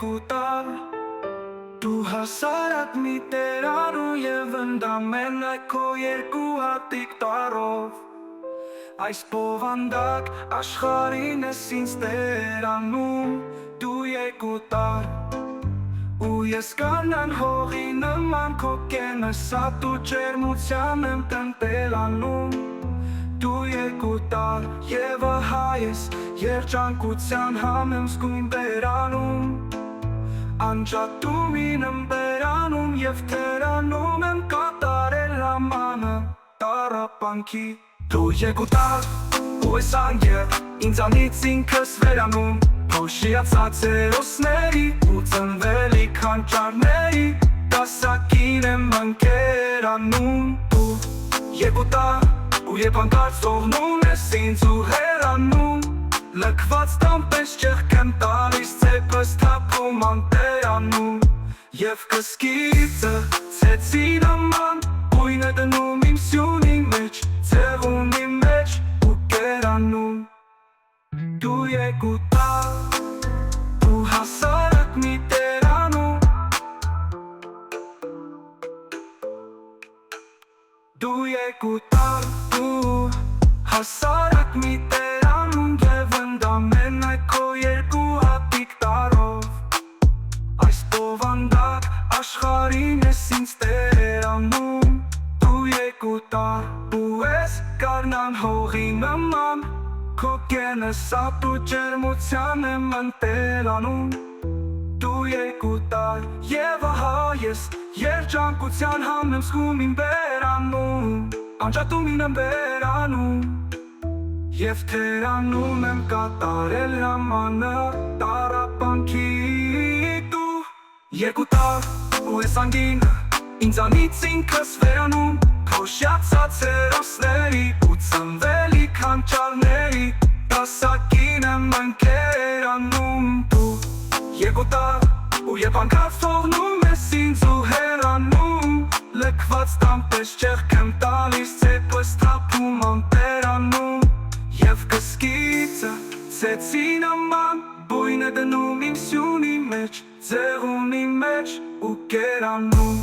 երկուտար Դու հասարակ մի տերանու և ընդամենակ քո երկու հատիկ տարով Այս բովանդակ աշխարհին ես ինձ տերանում Դու երկուտար Ու ես կանան հողի նման քո կենը Սատ ու ջերմության եմ տնտելանում Դու երկուտար և ահա ես Երջանկության համեմ զգույն բերանում Անջատում ինեմ բերանում և թերանում եմ կատարել ամանը Տառապանքի Դու երկուտար ու ես անգել ինձանից ինքս վերանում Փոշիացած հերոսների ու ծնվելի քանճարների Դասակին եմ ընկերանում Դու երկուտար ու երբ հանկարծ թողնում ես ինձ ու հեռանում Լքված տամպես ճեղք եմ տալիս ծեպս թափում անտերանում Եվ կսկիծը ծեցի նման Բույն է դնում իմ սյունի մեջ Ձևունի մեջ ու կերանում Դու երկուտար Դու հասարակ մի տերանում Դու երկուտար Դու հասարակ մի տերանում Եվ ընդամենակ քո երկու հատիկ տարով Այս բովանդակ աշխարհին ես ինձ տերանում Դու երկուտար Ու ես կարնան հողի նման Քո կենը սատ ու ջերմության եմ ընտելանում Դու երկուտար Եվ ահա ես երջանկության համեմ զգում իմ բերանում Անջատում ինեմ բերանում Եվ թերանում եմ կատարել ամանը Տառապանքի Դու երկուտար ու ես անգինը Ինձանից ինքս վերանում Փոշիացած հերոսների ու ծնվելի քանճարների Դասակին եմ ընկերանում Դու երկուտար ու երբ հանկարծ թողնում ես ինձ ու հեռանում Լքված տամպես ճեղք եմ տալիս ծեպս թափում անտերանում Եվ կսկիծը ծեցի նման Բույն է դնում իմ սյունի մեջ Ձեղունի մեջ ու կերանում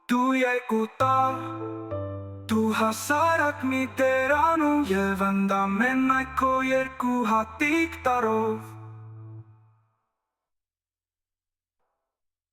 Դու երկուտար Դու հասարակ մի տերանում Եվ ընդամենակ քո երկու հատիկ տարով